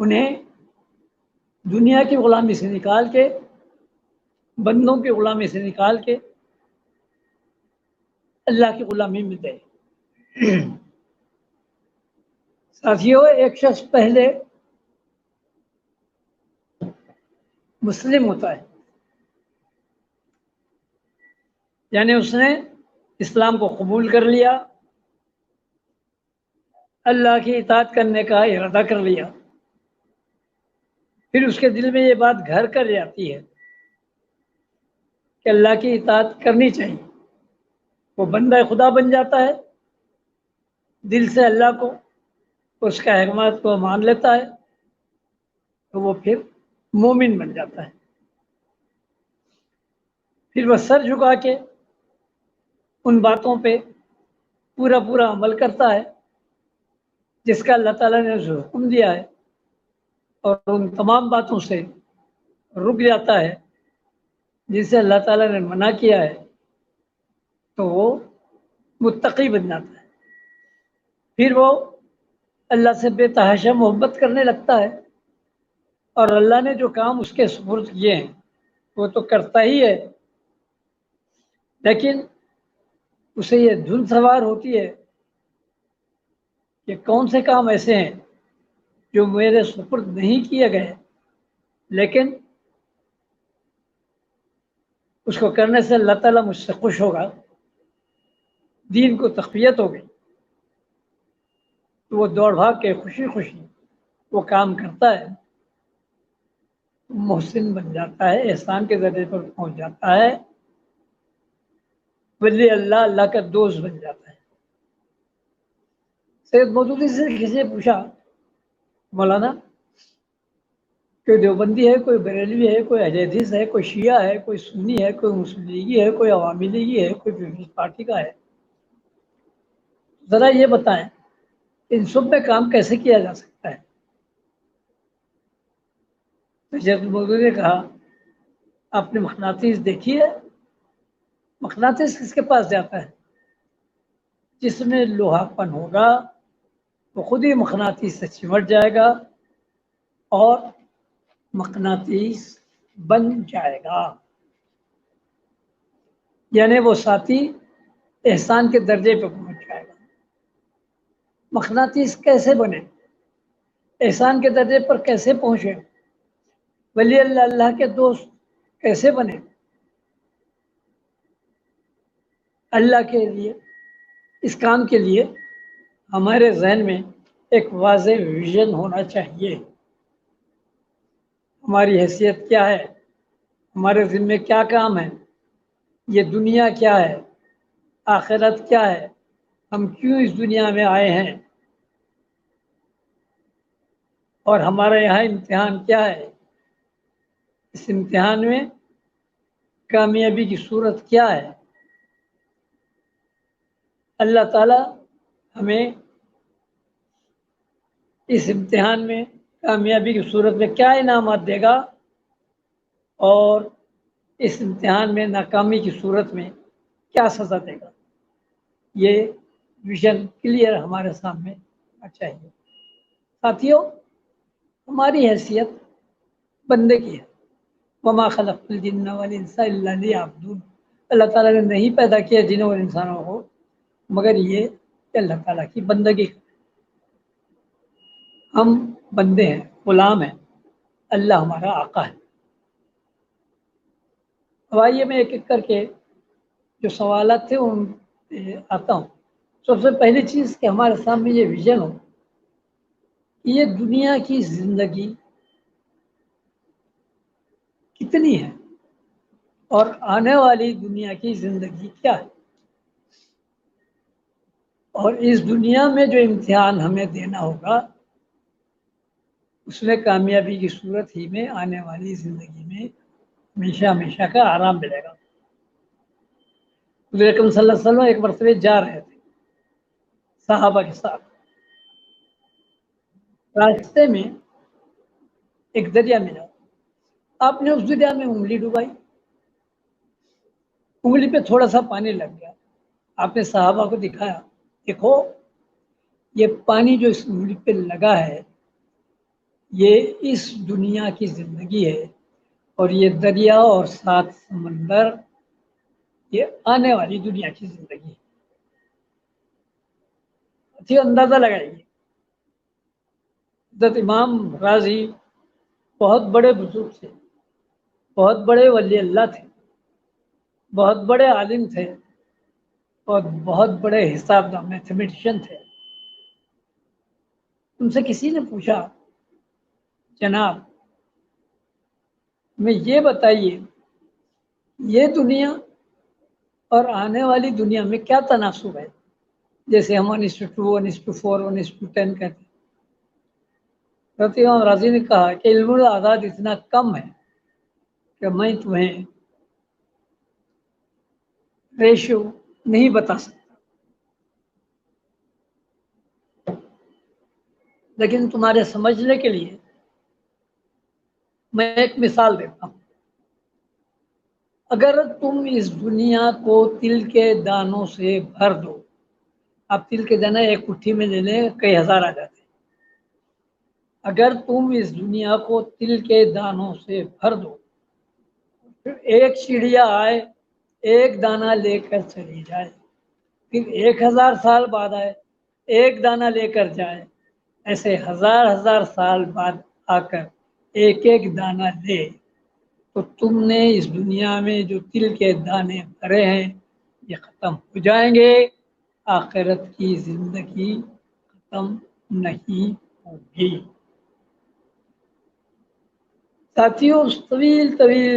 انہیں دنیا کی غلامی سے نکال کے، بندوں کی غلامی سے نکال کے اللہ کی غلامی میں دے۔ ساتھیوں، ایک شخص پہلے مسلم ہوتا ہے، یعنی اس نے اسلام کو قبول کر لیا، اللہ کی اطاعت کرنے کا ارادہ کر لیا، پھر اس کے دل میں یہ بات گھر کر جاتی ہے کہ اللہ کی اطاعت کرنی چاہیے، وہ بندہ خدا بن جاتا ہے، دل سے اللہ کو، اس کا احکامات کو مان لیتا ہے، تو وہ پھر مومن بن جاتا ہے۔ پھر وہ سر جھکا کے ان باتوں پہ پورا عمل کرتا ہے جس کا اللہ تعالیٰ نے اسے حکم دیا ہے، اور ان تمام باتوں سے رک جاتا ہے جن سے اللہ تعالیٰ نے منع کیا ہے، تو وہ متقی بن جاتا ہے۔ پھر وہ اللہ سے بے تحاشا محبت کرنے لگتا ہے، اور اللہ نے جو کام اس کے سپرد کیے ہیں وہ تو کرتا ہی ہے، لیکن اسے یہ دھن سوار ہوتی ہے کہ کون سے کام ایسے ہیں جو میرے سپرد نہیں کیے گئے، لیکن اس کو کرنے سے اللہ تعالیٰ مجھ سے خوش ہوگا، دین کو تقویت ہوگی، تو وہ دوڑ بھاگ کے خوشی وہ کام کرتا ہے، محسن بن جاتا ہے، احسان کے درجے پر پہنچ جاتا ہے، ولی اللہ کا دوست بن جاتا ہے۔ سید مودودی سے کسی نے پوچھا، مولانا کوئی دیوبندی ہے، کوئی بریلوی ہے، کوئی اہل حدیث ہے، کوئی شیعہ ہے، کوئی سنی ہے، کوئی مسلم لیگی ہے، کوئی عوامی لیگی ہے، کوئی پیپلز پارٹی کا ہے، ذرا یہ بتائیں ان سب میں کام کیسے کیا جا سکتا ہے؟ سید مودودی نے کہا، آپ نے مقناطیس دیکھی ہے؟ مقناطیس کس کے پاس جاتا ہے؟ جس میں لوہا پن ہوگا وہ خود ہی مقناطیس سے چمٹ جائے گا اور مقناطیس بن جائے گا، یعنی وہ ساتھی احسان کے درجے پہ پہنچ جائے گا۔ مقناطیس کیسے بنے؟ احسان کے درجے پر کیسے پہنچے؟ ولی اللہ کے دوست کیسے بنے؟ اللہ کے لیے، اس کام کے لیے ہمارے ذہن میں ایک واضح ویژن ہونا چاہیے۔ ہماری حیثیت کیا ہے؟ ہمارے ذمہ کیا کام ہے؟ یہ دنیا کیا ہے؟ آخرت کیا ہے؟ ہم کیوں اس دنیا میں آئے ہیں؟ اور ہمارا یہاں امتحان کیا ہے؟ اس امتحان میں کامیابی کی صورت کیا ہے؟ اللہ تعالیٰ ہمیں اس امتحان میں کامیابی کی صورت میں کیا انعامات دے گا، اور اس امتحان میں ناکامی کی صورت میں کیا سزا دے گا، یہ ویژن کلیئر ہمارے سامنے آنا چاہیے۔ ساتھیوں، ہماری حیثیت بندے کی ہے، وما خلقت الجن والانس الا لیعبدون، اللہ تعالیٰ نے نہیں پیدا کیا جنوں اور انسانوں کو مگر یہ کہ اللہ تعالیٰ کی بندگی۔ ہم بندے ہیں، غلام ہیں، اللہ ہمارا آقا ہے۔ اب آئیے میں ایک ایک کر کے جو سوالات تھے ان پہ آتا ہوں۔ سب سے پہلی چیز کہ ہمارے سامنے یہ ویژن ہو کہ یہ دنیا کی زندگی کتنی ہے اور آنے والی دنیا کی زندگی کیا ہے، اور اس دنیا میں جو امتحان ہمیں دینا ہوگا اس میں کامیابی کی صورت ہی میں آنے والی زندگی میں ہمیشہ کا آرام ملے گا۔ حضور اکرم صلی اللہ علیہ وسلم ایک مرتبہ جا رہے تھے صحابہ کے ساتھ، راستے میں ایک دریا ملا، آپ نے اس دریا میں انگلی ڈبائی، انگلی پہ تھوڑا سا پانی لگ گیا، آپ نے صحابہ کو دکھایا، دیکھو یہ پانی جو اس انگلی پہ لگا ہے یہ اس دنیا کی زندگی ہے، اور یہ دریا اور 7 سمندر یہ آنے والی دنیا کی زندگی ہے۔ اچھی اندازہ لگائیے، حضرت امام راضی بہت بڑے بزرگ تھے، بہت بڑے ولی اللہ تھے، بہت بڑے عالم تھے، اور بہت بڑے حساب داں میتھمیٹیشین تھے۔ ان سے کسی نے پوچھا، جناب ہمیں یہ بتائیے، یہ دنیا اور آنے والی دنیا میں کیا تناسب ہے؟ جیسے ہم 1:2 1:4 1:10 کہتے ہیں۔ حضرت امام راضی نے کہا کہ علم الاعداد اتنا کم ہے کہ میں تمہیں ریشو نہیں بتا سکتا، لیکن تمہارے سمجھنے کے لیے میں ایک مثال دیتا ہوں۔ اگر تم اس دنیا کو تل کے دانوں سے بھر دو، آپ تل کے دانے ایک مٹھی میں لے لیں، کئی ہزار آ جاتے ہیں۔ اگر تم اس دنیا کو تل کے دانوں سے بھر دو، پھر ایک چڑیا آئے، ایک دانہ لے کر چلی جائے، پھر 1000 سال بعد آئے، ایک دانہ لے کر جائے، ایسے ہزار سال بعد آ کر ایک ایک دانہ لے، تو تم نے اس دنیا میں جو تل کے دانے بھرے ہیں یہ ختم ہو جائیں گے، آخرت کی زندگی ختم نہیں ہوگی۔ ساتھیوں، اس طویل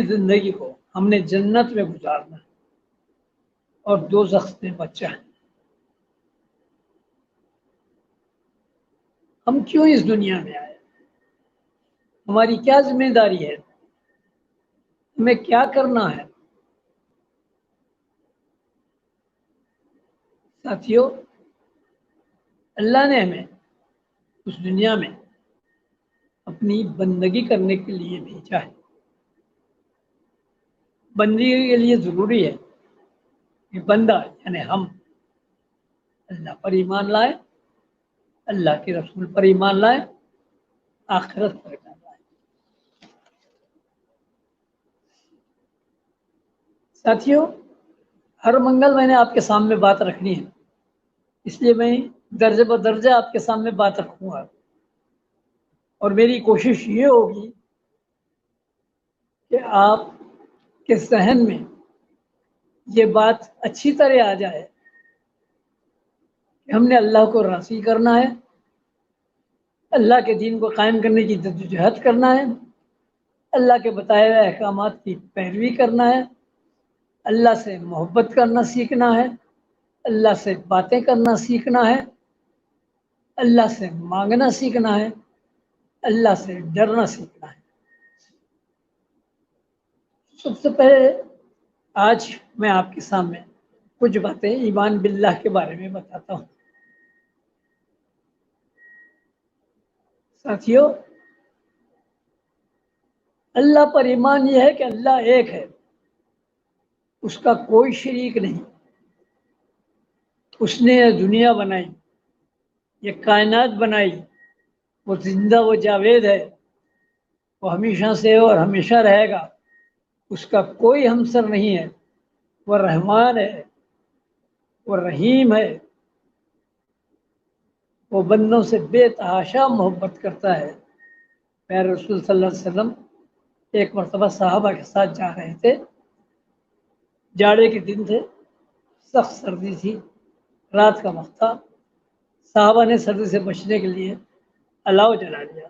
زندگی کو ہم نے جنت میں گزارنا ہے اور دوزخ سے بچنا ہے۔ ہم کیوں اس دنیا میں آئے؟ ہماری کیا ذمہ داری ہے؟ ہمیں کیا کرنا ہے؟ ساتھیوں، اللہ نے ہمیں اس دنیا میں اپنی بندگی کرنے کے لیے بھیجا ہے۔ بندگی کے لیے ضروری ہے کہ بندہ یعنی ہم اللہ پر ایمان لائے، اللہ کے رسول پر ایمان لائے، آخرت پر ایمان لائے۔ ساتھیوں، ہر منگل میں نے آپ کے سامنے بات رکھنی ہے، اس لیے میں درجے بدرجہ آپ کے سامنے بات رکھوں گا، اور میری کوشش یہ ہوگی کہ آپ کے ذہن میں یہ بات اچھی طرح آ جائے کہ ہم نے اللہ کو راضی کرنا ہے، اللہ کے دین کو قائم کرنے کی جدوجہد کرنا ہے، اللہ کے بتائے ہوئے احکامات کی پیروی کرنا ہے، اللہ سے محبت کرنا سیکھنا ہے، اللہ سے باتیں کرنا سیکھنا ہے، اللہ سے مانگنا سیکھنا ہے، اللہ سے ڈرنا سیکھنا ہے۔ سب سے پہلے آج میں آپ کے سامنے کچھ باتیں ایمان باللہ کے بارے میں بتاتا ہوں۔ ساتھیوں، اللہ پر ایمان یہ ہے کہ اللہ ایک ہے، اس کا کوئی شریک نہیں۔ اس نے یہ دنیا بنائی، یہ کائنات بنائی، وہ زندہ و جاوید ہے، وہ ہمیشہ سے اور ہمیشہ رہے گا، اس کا کوئی ہمسر نہیں ہے، وہ رحمان ہے، وہ رحیم ہے، وہ بندوں سے بے تحاشا محبت کرتا ہے۔ پیارے رسول صلی اللہ علیہ وسلم ایک مرتبہ صحابہ کے ساتھ جا رہے تھے، جاڑے کے دن تھے، سخت سردی تھی، رات کا وقت تھا، صحابہ نے سردی سے بچنے کے لیے الاؤ جلا لیا۔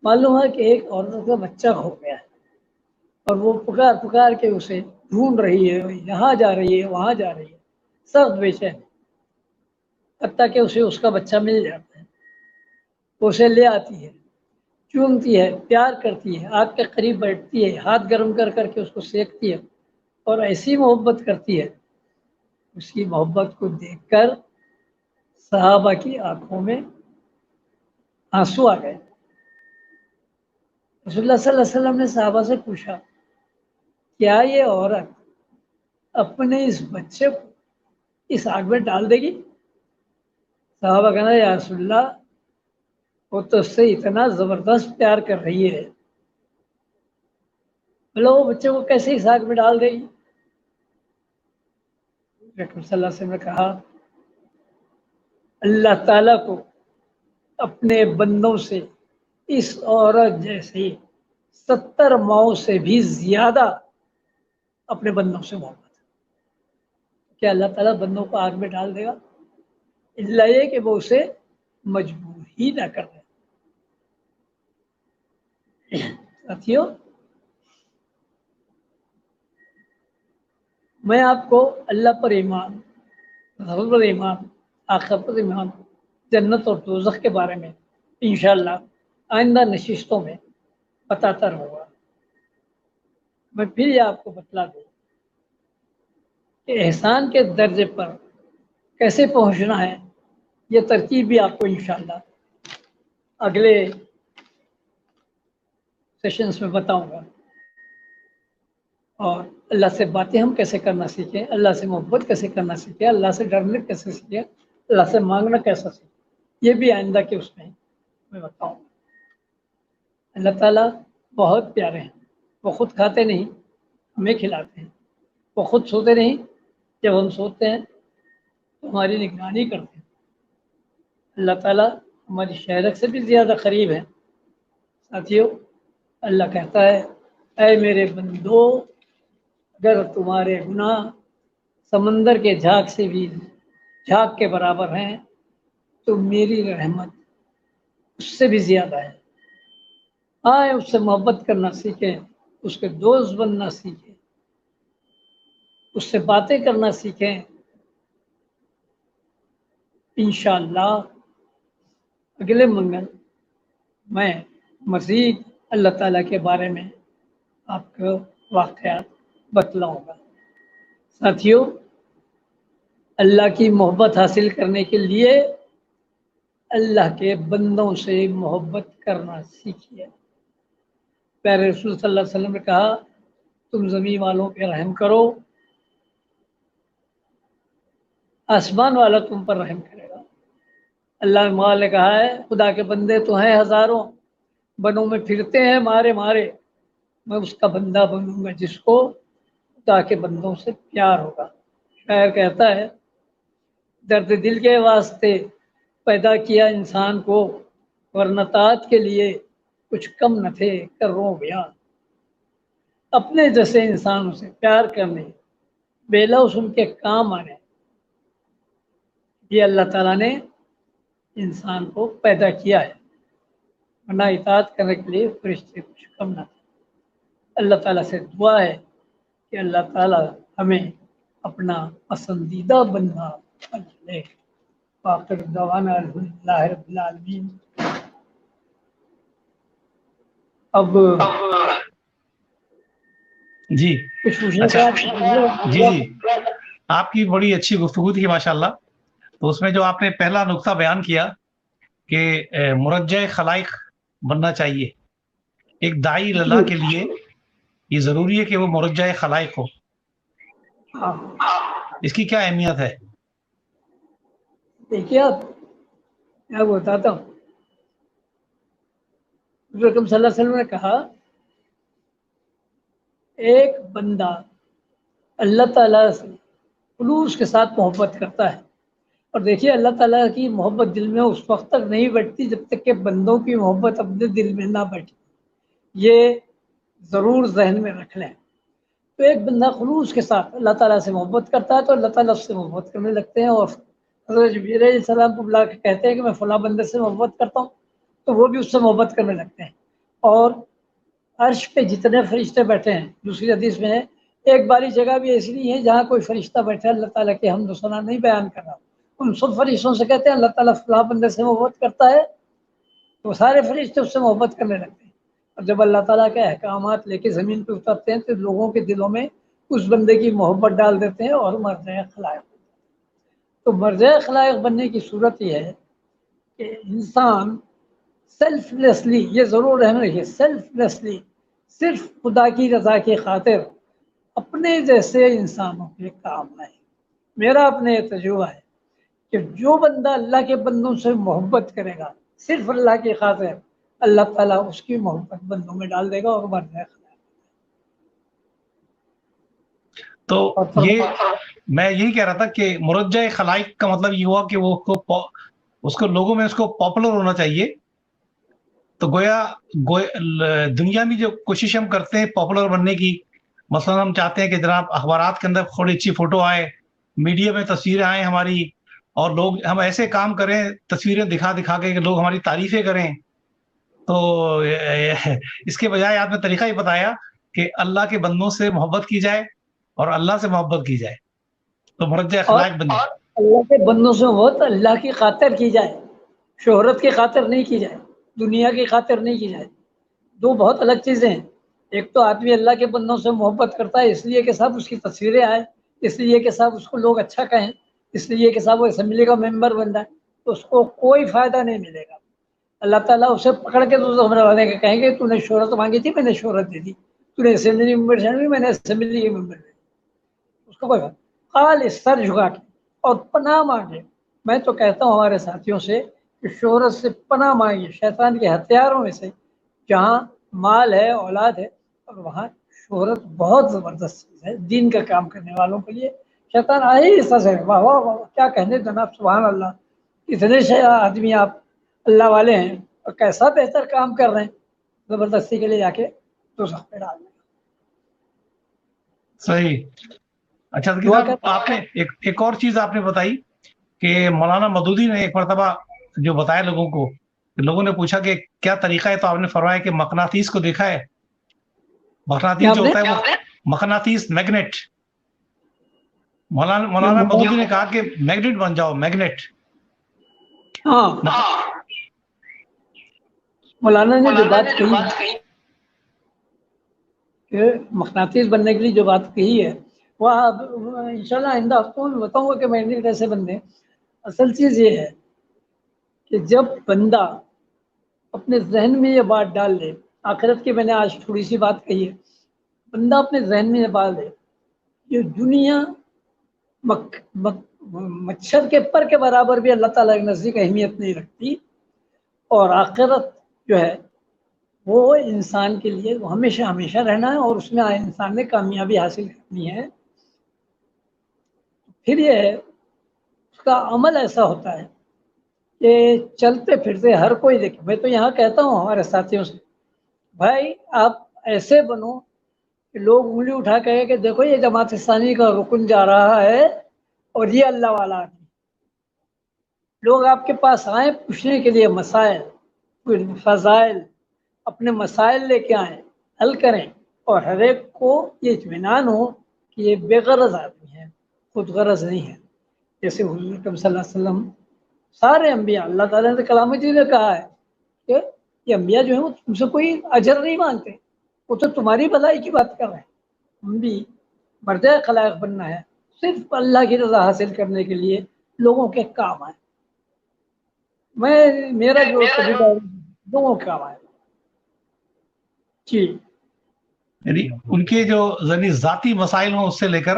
معلوم ہے کہ ایک عورت کا بچہ ہو گیا ہے، اور وہ پکار پکار کے اسے ڈھونڈ رہی ہے، یہاں جا رہی ہے، وہاں جا رہی ہے، سخت بے چین، حتیٰ کہ اسے اس کا بچہ مل جاتا ہے، وہ اسے لے آتی ہے، چومتی ہے، پیار کرتی ہے، آگ کے قریب بیٹھتی ہے، ہاتھ گرم کر کر کے اس کو سینکتی ہے، اور ایسی محبت کرتی ہے۔ اس کی محبت کو دیکھ کر صحابہ کی آنکھوں میں آنسو آ گئے۔ رسول اللہ صلی اللہ علیہ وسلم نے صحابہ سے پوچھا، کیا یہ عورت اپنے اس بچے کو اس آگ میں ڈال دے گی؟ صحابہ کہنا، یا رسول اللہ، وہ تو اس سے اتنا زبردست پیار کر رہی ہے، بولو وہ بچے کو کیسے اس آگ میں ڈال دے گی؟ رسول صلی اللہ علیہ وسلم نے کہا اللہ تعالیٰ کو اپنے بندوں سے اس عورت جیسی 70 ماؤں سے بھی زیادہ اپنے بندوں سے محبت ہے۔ کیا اللہ تعالیٰ بندوں کو آگ میں ڈال دے گا؟ اللہ یہ کہ وہ اسے مجبور ہی نہ کر دے۔ ساتھیو، میں آپ کو اللہ پر ایمان، رسول پر ایمان، آخرت پر ایمان، جنت اور دوزخ کے بارے میں انشاءاللہ آئندہ نشستوں میں بتاتا رہوں گا۔ میں پھر یہ آپ کو بتلا دوں کہ احسان کے درجے پر کیسے پہنچنا ہے، یہ ترکیب بھی آپ کو انشاءاللہ اگلے سیشنز میں بتاؤں گا۔ اور اللہ سے باتیں ہم کیسے کرنا سیکھیں، اللہ سے محبت کیسے کرنا سیکھیں، اللہ سے ڈرنا کیسے سیکھیں، اللہ سے مانگنا کیسا سیکھیں، یہ بھی آئندہ کے اس میں بتاؤں گا۔ اللہ تعالیٰ بہت پیارے ہیں، وہ خود کھاتے نہیں، ہمیں کھلاتے ہیں، وہ خود سوتے نہیں، جب ہم سوتے ہیں تو ہماری نگرانی کرتے ہیں۔ اللہ تعالیٰ ہماری شہرت سے بھی زیادہ قریب ہے۔ ساتھیو، اللہ کہتا ہے اے میرے بندو، اگر تمہارے گناہ سمندر کے جھاگ سے بھی جھاگ کے برابر ہیں تو میری رحمت اس سے بھی زیادہ ہے۔ آئے اس سے محبت کرنا سیکھیں، اس کے دوست بننا سیکھیں، اس سے باتیں کرنا سیکھیں۔ انشاءاللہ اگلے منگل میں مزید اللہ تعالیٰ کے بارے میں آپ کو واقعات بتلاؤں گا۔ ساتھیو، اللہ کی محبت حاصل کرنے کے لیے اللہ کے بندوں سے محبت کرنا سیکھیے۔ پیارے رسول صلی اللہ علیہ وسلم نے کہا تم زمین والوں پہ رحم کرو، آسمان والا تم پر رحم کرے گا۔ اللہ مال نے کہا ہے خدا کے بندے تو ہیں ہزاروں، بنوں میں پھرتے ہیں مارے مارے، میں اس کا بندہ بنوں گا جس کو خدا کے بندوں سے پیار ہوگا۔ شاعر کہتا ہے درد دل کے واسطے پیدا کیا انسان کو، ورنہ طاعت کے لیے کچھ کم نہ تھے کروں بیان۔ اپنے جیسے انسانوں سے پیار کرنے، بے لوث ان کے کام آنے، یہ اللہ تعالیٰ نے انسان کو پیدا کیا ہے، ورنہ اطاعت کرنے کے لیے فرشتے کچھ کم نہ تھے۔ اللہ تعالیٰ سے دعا ہے کہ اللہ تعالیٰ ہمیں اپنا پسندیدہ بندہ بنا لے۔ وآخر دعوانا الحمدللہ رب العالمین۔ اب جی کچھ پوچھنا اچھا، چاہتے جی جی آپ کی بڑی اچھی گفتگو تھی ماشاءاللہ۔ تو اس میں جو آپ نے پہلا نقطہ بیان کیا کہ مرجع خلائق بننا چاہیے، ایک داعی اللہ کے لیے یہ ضروری ہے کہ وہ مرجع خلائق ہو، اس کی کیا اہمیت ہے؟ دیکھیے آپ میں آپ کو بتاتا ہوں، رسول صلی اللہ علیہ وسلم نے کہا ایک بندہ اللہ تعالیٰ سے خلوص کے ساتھ محبت کرتا ہے، اور دیکھیے اللہ تعالیٰ کی محبت دل میں اس وقت تک نہیں بیٹھتی جب تک کہ بندوں کی محبت اپنے دل میں نہ بیٹھے، یہ ضرور ذہن میں رکھ لیں۔ تو ایک بندہ خلوص کے ساتھ اللہ تعالیٰ سے محبت کرتا ہے تو اللہ تعالیٰ اس سے محبت کرنے لگتے ہیں، اور حضرت جبرائیل علیہ السلام کو بلا کے کہتے ہیں کہ میں فلاں بندے سے محبت کرتا ہوں، تو وہ بھی اس سے محبت کرنے لگتے ہیں۔ اور عرش پہ جتنے فرشتے بیٹھے ہیں، دوسری حدیث میں ہے ایک باری جگہ بھی ایسی نہیں ہے جہاں کوئی فرشتہ بیٹھا اللہ تعالیٰ کے حمد و ثنا نہیں بیان کر رہا، ان سب فرشتوں سے کہتے ہیں اللہ تعالیٰ فلاں بندے سے محبت کرتا ہے، تو سارے فرشتے اس سے محبت کرنے لگتے ہیں۔ اور جب اللہ تعالیٰ کے احکامات لے کے زمین پہ اترتے ہیں تو لوگوں کے دلوں میں اس بندے کی محبت ڈال دیتے ہیں اور مرجع خلائق۔ تو مرجع خلائق بننے کی صورت یہ ہے کہ انسان سیلف لیسلی، یہ ضرور رہنا رہیے، سیلف لیسلی صرف خدا کی رضا کی خاطر اپنے جیسے انسانوں کے کام آئے۔ میرا اپنے یہ تجربہ ہے کہ جو بندہ اللہ کے بندوں سے محبت کرے گا صرف اللہ کی خاطر اللہ تعالیٰ اس کی محبت بندوں میں ڈال دے گا اور مر جائے. تو یہ میں یہی کہہ رہا تھا کہ مرجع خلائق کا مطلب یہ ہوا کہ وہ اس کو لوگوں میں اس کو پاپولر ہونا چاہیے. تو گویا دنیا میں جو کوشش ہم کرتے ہیں پاپولر بننے کی، مثلا ہم چاہتے ہیں کہ جناب اخبارات کے اندر تھوڑی اچھی فوٹو آئے، میڈیا میں تصویریں آئیں ہماری، اور لوگ ہم ایسے کام کریں تصویریں دکھا دکھا کے کہ لوگ ہماری تعریفیں کریں. تو اس کے بجائے آپ نے طریقہ ہی بتایا کہ اللہ کے بندوں سے محبت کی جائے اور اللہ سے محبت کی جائے تو مرجع اخلاق بن جائے. اللہ کے بندوں سے محبت اللہ کی خاطر کی جائے، شہرت کی خاطر نہیں کی جائے، دنیا کی خاطر نہیں کی جائے. دو بہت الگ چیزیں ہیں. ایک تو آدمی اللہ کے بندوں سے محبت کرتا ہے اس لیے کہ صاحب اس کی تصویریں آئیں، اس لیے کہ صاحب اس کو لوگ اچھا کہیں، اس لیے کہ صاحب وہ اسمبلی کا ممبر بن جائے، تو اس کو کوئی فائدہ نہیں ملے گا. اللہ تعالیٰ اسے پکڑ کے تو ہمارے کہیں گے تو نے شہرت مانگی تھی، میں نے شہرت دے دی، تو نے اسمبلی ممبر چاہی، میں نے اسمبلی کے ممبر دے دی. اس کو کوئی قال سر جھکا کے اور پناہ مانگے. میں تو کہتا ہوں ہمارے ساتھیوں سے کہ شہرت سے پناہ مانگی. شیطان کے ہتھیاروں میں سے جہاں مال ہے، اولاد ہے، اور وہاں شہرت بہت زبردست چیز ہے دین کا کام کرنے والوں کے لیے. شیطان آئے ہی اس طرح سے، واہ واہ واہ کیا کہنے جناب، سبحان اللہ، اتنے سے آدمی آپ اللہ والے ہیں اور کیسا بہتر کام کر رہے ہیں، زبردستی کے لیے جا کے تو سخت پہ ڈال دیں. صحیح. اچھا صاحب آپ نے ایک اور چیز آپ نے بتائی کہ مولانا مودودی نے ایک مرتبہ جو بتایا لوگوں کو، لوگوں نے پوچھا کہ کیا طریقہ ہے، تو آپ نے فرمایا کہ مقناطیس کو دیکھا ہے. مقناطیس جو ہوتا ہے وہ مقناطیس میگنیٹ. مولانا مودودی نے کہا کہ میگنیٹ بن جاؤ، میگنیٹ. ہاں مولانا نے جو بات کہی کہ مقناطیس بننے کے لیے جو بات کہی ہے وہ انشاءاللہ آئندہ ہفتوں میں بتاؤں گا کہ میگنیٹ کیسے بننے. اصل چیز یہ ہے کہ جب بندہ اپنے ذہن میں یہ بات ڈال دے، آخرت کی میں نے آج تھوڑی سی بات کہی ہے، بندہ اپنے ذہن میں یہ ڈال دے یہ دنیا مچھر کے پر کے برابر بھی اللہ تعالیٰ کے نزدیک اہمیت نہیں رکھتی، اور آخرت جو ہے وہ انسان کے لیے وہ ہمیشہ ہمیشہ رہنا ہے اور اس میں انسان نے کامیابی حاصل کرنی ہے. پھر یہ ہے اس کا عمل ایسا ہوتا ہے کہ چلتے پھرتے ہر کوئی دیکھے. میں تو یہاں کہتا ہوں ہمارے ساتھیوں سے، بھائی آپ ایسے بنو کہ لوگ انگلی اٹھا کہے کہ دیکھو یہ جماعت اسلامی کا رکن جا رہا ہے اور یہ اللہ والا آدمی. لوگ آپ کے پاس آئیں پوچھنے کے لیے مسائل، فضائل، اپنے مسائل لے کے آئیں، حل کریں، اور ہر ایک کو یہ اطمینان ہو کہ یہ بے غرض آدمی ہے، خود غرض نہیں ہے. جیسے حضور صلی اللہ علیہ وسلم سارے انبیاء، اللہ تعالیٰ نے کلام جی نے کہا ہے کہ یہ انبیاء جو ہیں وہ تم سے کوئی اجر نہیں مانگتے، وہ تو تمہاری بھلائی کی بات کر رہے ہیں. ہم بھی مرجع خلائق بننا ہے صرف اللہ کی رضا حاصل کرنے کے لیے لوگوں کے کام آئے. میرا جو لوگوں کے کام آئے. جی یعنی ان کے جو ذاتی مسائل ہوں اس سے لے کر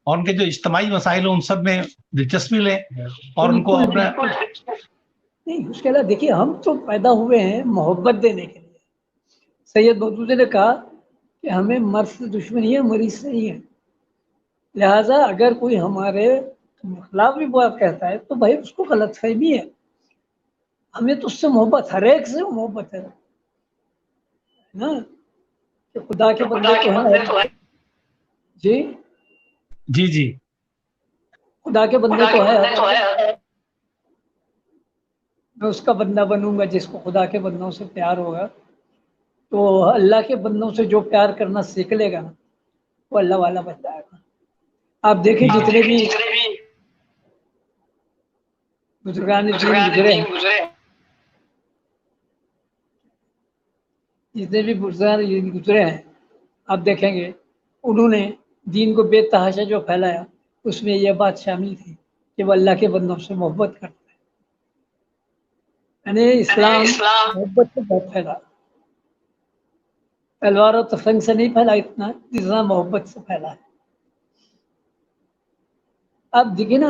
اور ان کے جو اجتماعی مسائل ہوں ان سب میں دلچسپی لیں اور ان کو اپنا نہیں. اس کے علاوہ دیکھیے ہم تو پیدا ہوئے ہیں محبت دینے کے لیے. سید مودودی نے کہا کہ ہمیں مرض سے دشمنی ہے، مریض سے ہی ہے. لہٰذا اگر کوئی ہمارے خلاف بھی بات کہتا ہے تو بھائی اس کو غلط فہمی ہے. ہمیں تو اس سے محبت، ہر ایک سے محبت ہے نا، کہ خدا کے بندے تو ہے. جی جی جی خدا کے بندے تو ہے. میں اس کا بندہ بنوں گا جس کو خدا کے بندوں سے پیار ہوگا. تو اللہ کے بندوں سے جو پیار کرنا سیکھ لے گا نا وہ اللہ والا بن جائے گا. آپ دیکھیں جتنے بھی بزرگان دین گزرے ہیں، جتنے بھی بزرگان دین گزرے ہیں آپ دیکھیں گے انہوں نے دین کو بے تحاشا جو پھیلایا اس میں یہ بات شامل تھی کہ وہ اللہ کے بندوں سے محبت کرتے ہیں. یعنی اسلام محبت سے بہت پھیلا، تلوار و تفنگ سے نہیں پھیلا اتنا جتنا محبت سے پھیلا ہے. آپ دیکھیں نا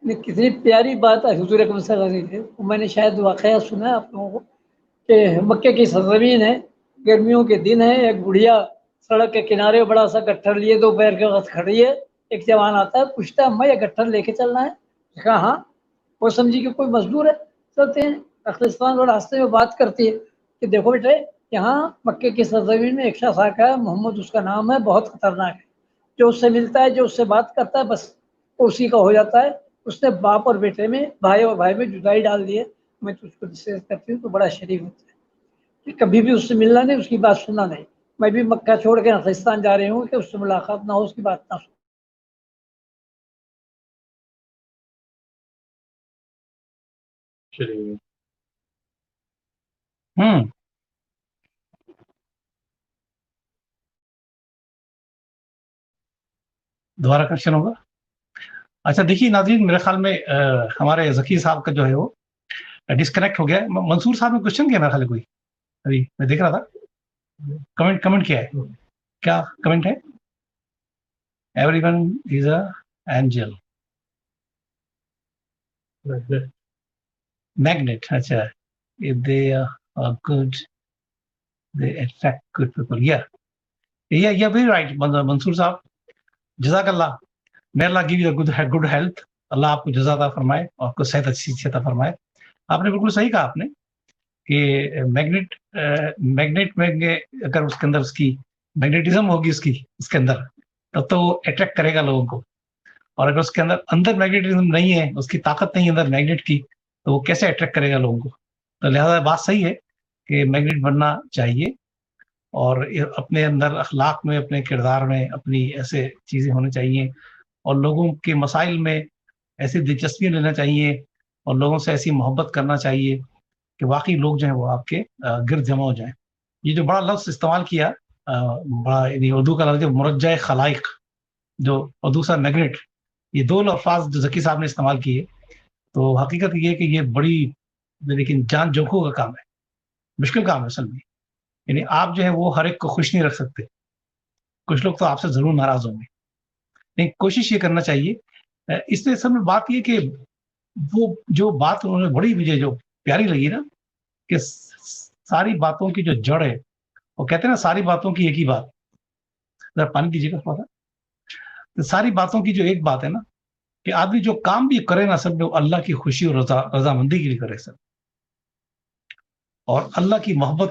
کتنی پیاری بات ہے حضور اکرم صلی اللہ علیہ وسلم کی. میں نے شاید واقعہ سنا ہے آپ لوگوں کو کہ مکے کی سرزمین ہے, گرمیوں کے دن ہے, ایک بڑھیا سڑک کے کنارے بڑا سا گٹھر لیے دوپہر کے وقت کھڑی ہے. ایک جوان آتا ہے, پوچھتا ہے اما یہ گٹھر لے کے چلنا ہے؟ کہا ہاں. وہ سمجھی کہ کوئی مزدور ہے. چلتے ہیں. اخلاستان اور راستے میں بات کرتی ہے کہ دیکھو بیٹے, یہاں مکے کی سرزمین میں ایک شخص آتا ہے, محمد اس کا نام ہے, بہت خطرناک ہے. جو اس سے ملتا ہے, جو اس سے بات کرتا ہے, بس اسی کا ہو جاتا ہے. اس نے باپ اور بیٹے میں, بھائی اور بھائی میں جدائی ڈال دی ہے. میں تجھ کو ڈسکس کرتی ہوں تو بڑا شریف ہوتا ہے کہ کبھی بھی اس سے ملنا نہیں, اس کی بات سننا نہیں. میں بھی مکہ چھوڑ کے افغانستان جا رہی ہوں کہ اس سے ملاقات نہ ہو, اس کی بات نہ سن. چلیے ہوں دوبارہ کوشچن ہوگا. اچھا دیکھیے ناظرین, میرے خیال میں ہمارے ذکی صاحب کا جو ہے وہ ڈسکنیکٹ ہو گیا. منصور صاحب نے کوشچن کیا میرے خیال میں, کوئی ابھی میں دیکھ رہا تھا. کمنٹ کیا ہے, کیا کمنٹ ہے؟ Everyone is a angel magnet. اچھا, if they are good they attract good people. yeah very right منصور صاحب, جزاک اللہ. may Allah give you a good health. اللہ آپ کو جزا عطا فرمائے اور آپ کو صحت اچھی عطا فرمائے. آپ نے بالکل صحیح کہا آپ نے کہ میگنیٹ میں اگر اس کے اندر اس کی میگنیٹزم ہوگی اس کے اندر, تب تو وہ اٹریکٹ کرے گا لوگوں کو. اور اگر اس کے اندر میگنیٹزم نہیں ہے, اس کی طاقت نہیں ہے اندر میگنیٹ کی, تو وہ کیسے اٹریکٹ کرے گا لوگوں کو. تو لہٰذا بات صحیح ہے کہ میگنیٹ بننا چاہیے, اور اپنے اندر اخلاق میں, اپنے کردار میں اپنی ایسے چیزیں ہونی چاہیے, اور لوگوں کے مسائل میں ایسی دلچسپیاں لینا چاہیے, اور لوگوں سے ایسی محبت کرنا چاہیے کہ واقعی لوگ جو ہیں وہ آپ کے گرد جمع ہو جائیں. یہ جو بڑا لفظ استعمال کیا, بڑا یعنی اردو کا لفظ مرجع خلائق, جو اور دوسرا میگنیٹ, یہ دو الفاظ جو ذکی صاحب نے استعمال کیے, تو حقیقت یہ ہے کہ یہ بڑی لیکن جان جوکھوں کا کام ہے, مشکل کام ہے اصل میں. یعنی آپ جو ہے وہ ہر ایک کو خوش نہیں رکھ سکتے. کچھ لوگ تو آپ سے ضرور ناراض ہوں گے, لیکن کوشش یہ کرنا چاہیے. اس میں اصل میں بات یہ کہ وہ جو بات انہوں نے بڑی مجھے جو پیاری لگی نا, کہ ساری باتوں کی جو جڑ ہے, وہ کہتے ہیں نا ساری باتوں کی ایک ہی بات. ذرا پانی دیجیے گا تھوڑا سا. ساری باتوں کی جو ایک بات ہے نا, کہ آدمی جو کام بھی کرے نا سب, وہ اللہ کی خوشی اور رضامندی کے لیے کرے سب, اور اللہ کی محبت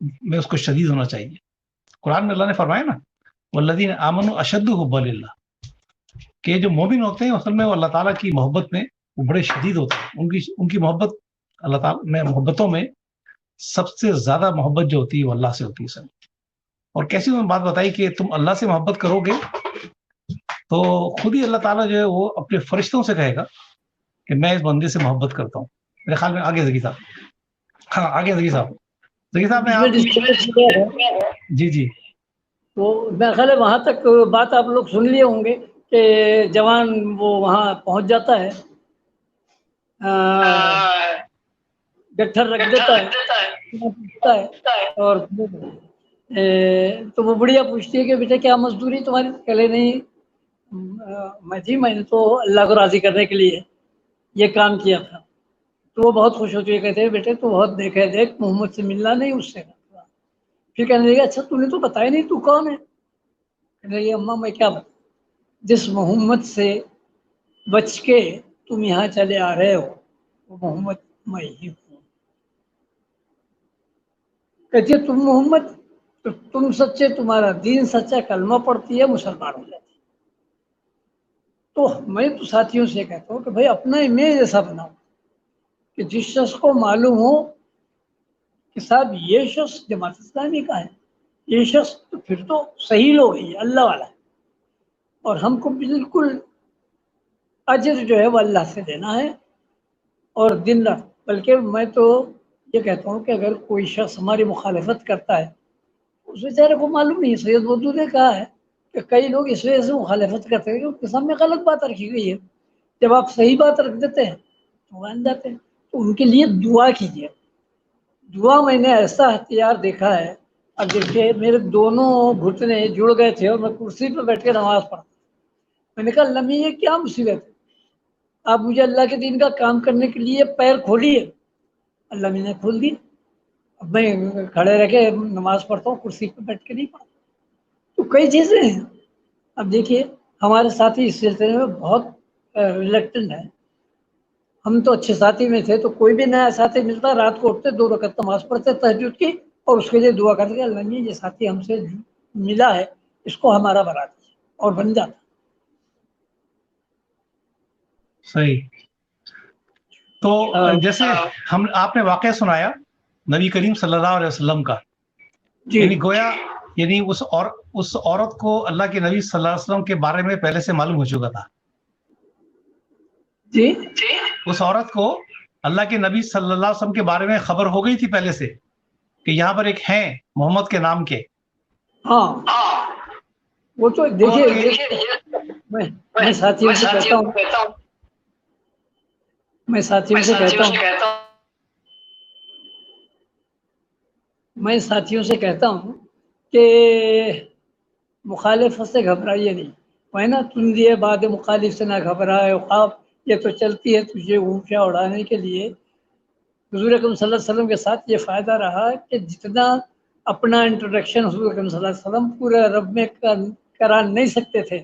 میں اس کو شدید ہونا چاہیے. قرآن میں اللہ نے فرمایا نا, والذین آمنوا اشد حبا للہ, کہ جو مومن ہوتے ہیں اصل میں وہ اللہ تعالیٰ کی محبت میں وہ بڑے شدید ہوتے ہیں. ان کی محبت اللہ تعالیٰ میں, محبتوں میں سب سے زیادہ محبت جو ہوتی ہے وہ اللہ سے ہوتی ہے سر. اور کیسی انہوں نے بات بتائی کہ تم اللہ سے محبت کرو گے تو خود ہی اللہ تعالیٰ جو ہے وہ اپنے فرشتوں سے کہے گا کہ میں اس بندے سے محبت کرتا ہوں. میرے خیال میں آگے ذکی صاحب, ہاں آگے ذکی صاحب میں جی تو میرا خیال ہے وہاں تک بات آپ لوگ سن لیے ہوں گے کہ جوان وہ وہاں پہنچ جاتا ہے, گٹھر رکھ دیتا ہے, اور تو وہ بڑھیا پوچھتی ہے کہ بیٹا کیا مزدوری تمہاری؟ کہلے نہیں میں نے تو اللہ کو راضی کرنے کے لیے یہ کام کیا تھا. تو وہ بہت خوش ہوتی ہے, کہتے ہیں بیٹے تو بہت دیکھ محمد سے ملنا نہیں اس سے. پھر کہنے لگا اچھا تو نے تو بتایا نہیں تو کون ہے؟ کہنے لگی اماں میں کیا بتا, جس محمد سے بچ کے تم یہاں چلے آ رہے ہو وہ محمد میں ہی ہوں. کہتی ہے تم محمد, تو تم سچے, تمہارا دین سچا, کلمہ پڑھتی ہے, مسلمان ہو جاتی ہے. تو میں تو ساتھیوں سے کہتا ہوں کہ بھائی اپنا امیج ایسا بناؤ کہ جس شخص کو معلوم ہو کہ صاحب یہ شخص جماعت اسلامی کا ہے, یہ شخص تو پھر تو صحیح لوگ ہے, اللہ والا ہے, اور ہم کو بالکل اجر جو ہے وہ اللہ سے دینا ہے. اور دن رات, بلکہ میں تو یہ کہتا ہوں کہ اگر کوئی شخص ہماری مخالفت کرتا ہے, اس بیچارے کو معلوم نہیں. سید مودود نے کہا ہے کہ کئی لوگ اس وجہ سے مخالفت کرتے ہیں کہ ان کے سامنے غلط بات رکھی گئی ہے, جب آپ صحیح بات رکھ دیتے ہیں تو مان جاتے ہیں. تو ان کے لیے دعا کیجیے. دعا میں نے ایسا ہتھیار دیکھا ہے, اب دیکھیے میرے دونوں گھٹنے جڑ گئے تھے اور میں کرسی پہ بیٹھ کے نماز پڑھا. میں نے کہا اللہ میں یہ کیا مصیبت ہے, آپ مجھے اللہ کے دین کا کام کرنے کے لیے پیر کھولیے، اللہ میں نے کھول دی. اب میں کھڑے رہ کے نماز پڑھتا ہوں، کرسی پہ بیٹھ کے نہیں پڑھتا. تو کئی چیزیں ہیں. اب دیکھیے ہمارے ساتھی اس سلسلے میں بہت ریلیکٹنٹ ہیں. ہم تو اچھے ساتھی میں تھے، تو کوئی بھی نیا ساتھی ملتا رات کو اٹھتے 2 رکعت نماز پڑھتے تہجد کی، اور اس کے لیے دعا کرتے کہ اللہ یہ ساتھی ہم سے ملا ہے، اس کو ہمارا بنا دیجیے، اور بن جاتا. صحیح. تو جیسے آپ نے واقعہ سنایا نبی کریم صلی اللہ علیہ وسلم کا، جی یعنی گویا یعنی اس عورت کو اللہ کے نبی صلی اللہ علیہ وسلم کے بارے میں پہلے سے معلوم ہو چکا تھا. جی اس عورت کو اللہ کے نبی صلی اللہ علیہ وسلم کے بارے میں خبر ہو گئی تھی پہلے سے کہ یہاں پر ایک ہیں محمد کے نام کے. ہاں وہ تو دیکھیے میں ساتھیوں سے کہتا ہوں میں ساتھیوں سے کہتا ہوں کہ مخالفت سے گھبرائیے نہیں. میں نا تم دیے بعد مخالف سے نہ گھبرائے خواب، یہ تو چلتی ہے تجھے اونچا اڑانے کے لیے. حضور اکرم صلی اللہ علیہ وسلم کے ساتھ یہ فائدہ رہا کہ جتنا اپنا انٹروڈکشن حضور اکرم صلی اللہ علیہ وسلم پورے عرب میں کرا نہیں سکتے تھے،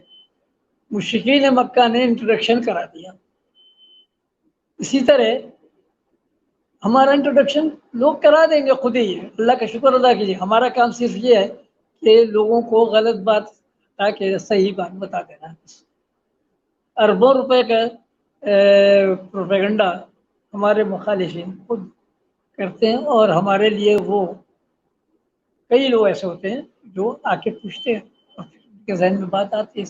مشرکین مکہ نے انٹروڈکشن کرا دیا. اسی طرح ہمارا انٹروڈکشن لوگ کرا دیں گے خود ہی. اللہ کا شکر ادا کیجیے. ہمارا کام صرف یہ ہے کہ لوگوں کو غلط بات تاکہ صحیح بات بتا دینا. اربوں روپے کا پروپیگنڈا ہمارے مخالفین خود کرتے ہیں، اور ہمارے لیے وہ کئی لوگ ایسے ہوتے ہیں جو آ کے پوچھتے ہیں اور ان کے ذہن میں بات آتی ہے.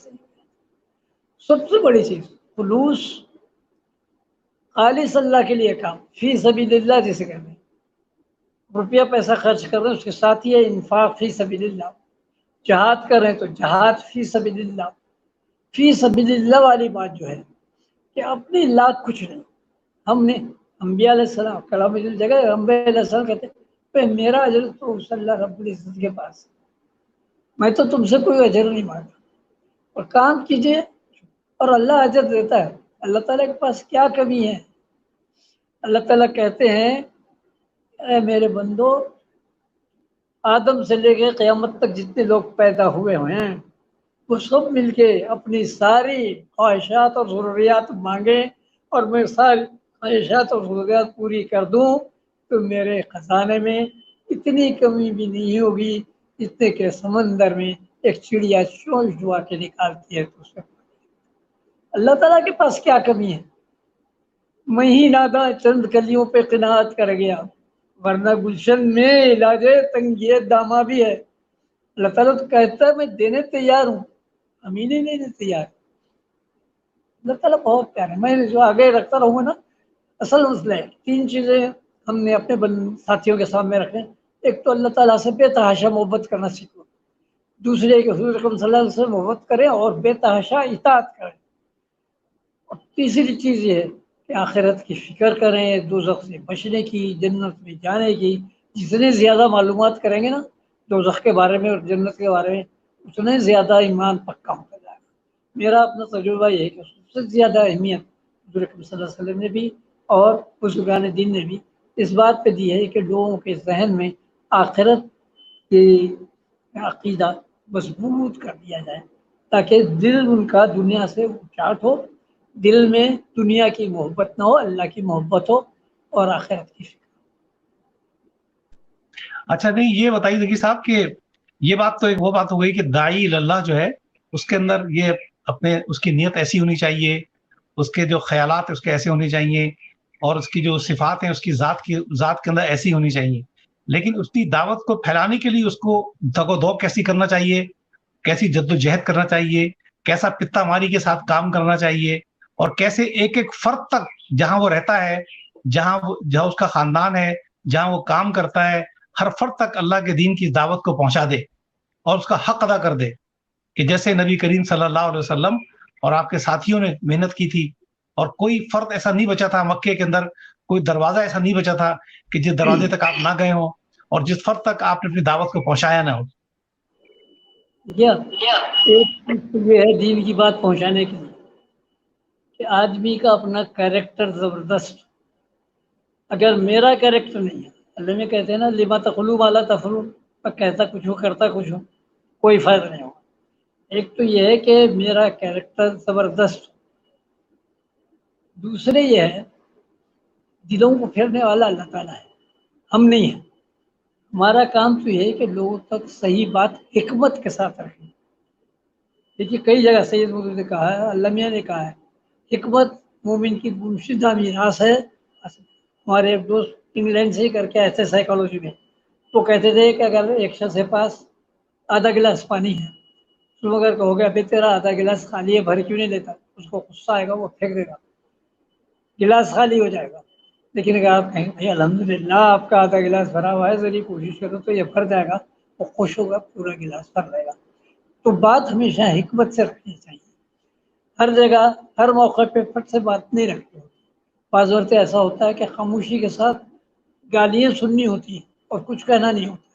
سب سے بڑی چیز خلوص، خالص اللہ کے لیے کام، فی سبیل اللہ جسے کہتے ہیں. روپیہ پیسہ خرچ کر رہے ہیں، اس کے ساتھ ہی ہے انفاق فی سبیل اللہ. جہاد کر رہے ہیں تو جہاد فی سبیل اللہ. فی سبیل اللہ والی بات جو ہے کہ اپنی لاکھ کچھ نہیں. ہم نے انبیاء علیہ السلام کلام جگہ انبیاء علیہ السلام کہتے ہیں میرا اجر تو اللہ رب العزت کے پاس، میں تو تم سے کوئی اجر نہیں مانگتا، اور کام کیجیے اور اللہ اجر دیتا ہے. اللہ تعالیٰ کے پاس کیا کمی ہے؟ اللہ تعالیٰ کہتے ہیں اے میرے بندو، آدم سے لے کے قیامت تک جتنے لوگ پیدا ہوئے ہیں وہ سب مل کے اپنی ساری خواہشات اور ضروریات مانگیں، اور میں ساری خواہشات اور ضروریات پوری کر دوں تو میرے خزانے میں اتنی کمی بھی نہیں ہوگی جتنے کہ سمندر میں ایک چڑیا چونچ ڈوا کے نکالتی ہے. تو اسے اللہ تعالیٰ کے پاس کیا کمی ہے؟ میں ہی نادا چند کلیوں پہ قناعت کر گیا، ورنہ گلشن میں علاج تنگی داما بھی ہے. اللہ تعالیٰ تو کہتا ہے میں دینے تیار ہوں، امین ہی نہیں تیار. اللہ تعالیٰ بہت پیارا ہے. میں جو آگے رکھتا رہوں گا نا، اصل مسئلہ ہے 3 چیزیں ہم نے اپنے ساتھیوں کے سامنے رکھیں. ایک تو اللہ تعالیٰ سے بے تحاشا محبت کرنا سیکھو. دوسرے کہ حضور اکرم صلی اللہ علیہ وسلم محبت کریں اور بے تحاشا اطاعت کریں. اور تیسری چیز یہ ہے کہ آخرت کی فکر کریں، دوزخ سے بچنے کی، جنت میں جانے کی. جتنے زیادہ معلومات کریں گے نا دوزخ کے بارے میں اور جنت کے بارے میں، اتنے زیادہ ایمان پکا ہوتا جائے گا. میرا اپنا تجربہ یہ ہے کہ سب سے زیادہ اہمیت حضور اکرم صلی اللہ علیہ وسلم نے بھی اور بزرگان دین نے بھی اس بات پہ دی ہے کہ لوگوں کے ذہن میں آخرت کی عقیدہ مضبوط کر دیا جائے، تاکہ دل ان کا دنیا سے اچاٹ ہو، دل میں دنیا کی محبت نہ ہو، اللہ کی محبت ہو اور آخرت کی فکر. اچھا نہیں، یہ بتائیے ذکی صاحب کہ یہ بات تو ایک وہ بات ہو گئی کہ داعی اللہ جو ہے اس کے اندر یہ اپنے اس کی نیت ایسی ہونی چاہیے، اس کے جو خیالات اس کے ایسے ہونے چاہیے، اور اس کی جو صفات ہیں اس کی ذات کے اندر ایسی ہونی چاہیے. لیکن اس کی دعوت کو پھیلانے کے لیے اس کو دگ و دوگ کیسی کرنا چاہیے، کیسی جد و جہد کرنا چاہیے، کیسا پتا ماری کے ساتھ کام کرنا چاہیے، اور کیسے ایک ایک فرد تک جہاں وہ رہتا ہے، جہاں اس کا خاندان ہے، جہاں وہ کام کرتا ہے، ہر فرد تک اللہ کے دین کی دعوت کو پہنچا دے اور اس کا حق ادا کر دے. کہ جیسے نبی کریم صلی اللہ علیہ وسلم اور آپ کے ساتھیوں نے محنت کی تھی، اور کوئی فرد ایسا نہیں بچا تھا مکے کے اندر، کوئی دروازہ ایسا نہیں بچا تھا کہ جس دروازے تک آپ نہ گئے ہوں اور جس فرد تک آپ نے اپنی دعوت کو پہنچایا نہ ہو. ایک چیز یہ ہے دین کی بات پہنچانے کے لیے کہ آدمی کا اپنا کیریکٹر زبردست، اگر میرا کیریکٹر نہیں ہے، اللہ میں کہتے ہیں نا لما تخلو والا تفلو، کہتا کچھ ہو کرتا کچھ ہو، کوئی فائدہ نہیں ہوگا۔ ایک تو یہ ہے کہ میرا کیریکٹر زبردست، دوسرے یہ ہے دلوں کو پھیرنے والا اللہ تعالیٰ ہے، ہم نہیں ہیں۔ ہمارا کام تو یہ ہے کہ لوگوں تک صحیح بات حکمت کے ساتھ رکھیں۔ دیکھیے کئی جگہ سید مطلب نے کہا ہے، اللہ میاں نے کہا ہے، حکمت مومن کی گمشدہ میراث ہے۔ ہمارے ایک دوست انگلینڈ سے ہی کر کے آئے تھے سائیکالوجی میں، وہ کہتے تھے کہ اگر ایک شخص کے پاس آدھا گلاس پانی ہے، تو اگر کہو گے ابھی تیرا آدھا گلاس خالی ہے، بھر کیوں نہیں لیتا، اس کو غصہ آئے گا، وہ پھینک دے گا، گلاس خالی ہو جائے گا۔ لیکن اگر آپ کہیں بھائی الحمدللہ آپ کا آدھا گلاس بھرا ہوا ہے، ذریعہ کوشش کرو تو یہ بھر جائے گا، وہ خوش ہوگا، پورا گلاس بھر لے گا۔ تو بات ہمیشہ حکمت سے رکھنی چاہیے، ہر جگہ ہر موقع پہ پھٹ سے بات نہیں رکھنی ہوتی۔ بعض وقت ایسا ہوتا ہے کہ خاموشی کے ساتھ گالیاں سننی ہوتی ہیں اور کچھ کہنا نہیں ہوتا،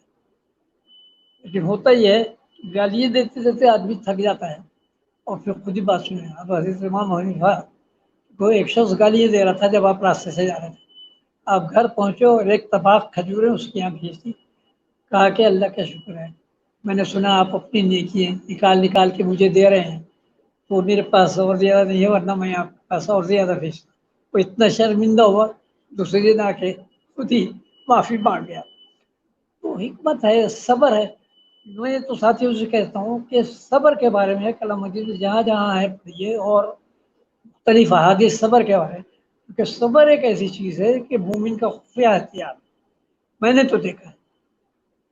لیکن ہوتا یہ ہے گالیاں دیتے دیتے آدمی تھک جاتا ہے اور پھر خود ہی بات سنے۔ اب حضرت امام حنیفہ کو ایک شخص گالیاں دے رہا تھا جب آپ راستے سے جا رہے تھے، آپ گھر پہنچے اور ایک طباق کھجوریں اس کی یہاں بھیج دی، کہا کہ اللہ کا شکر ہے، میں نے سنا آپ اپنی نیکیاں نکال نکال کے مجھے دے رہے ہیں، تو میرے پاس اور زیادہ نہیں ہے، ورنہ میں آپ کے پاس اور زیادہ بھیجتا۔ وہ اتنا شرمندہ ہوا، دوسرے دن آ کے خود ہی معافی مانگ گیا۔ تو حکمت ہے، صبر ہے۔ میں تو ساتھیوں سے کہتا ہوں کہ صبر کے بارے میں کلام مجید جہاں جہاں ہے پڑھیے، اور مختلف احادیث صبر کے بارے میں، کیونکہ صبر ایک ایسی چیز ہے کہ مومن کا خفیہ ہتھیار۔ میں نے تو دیکھا ہے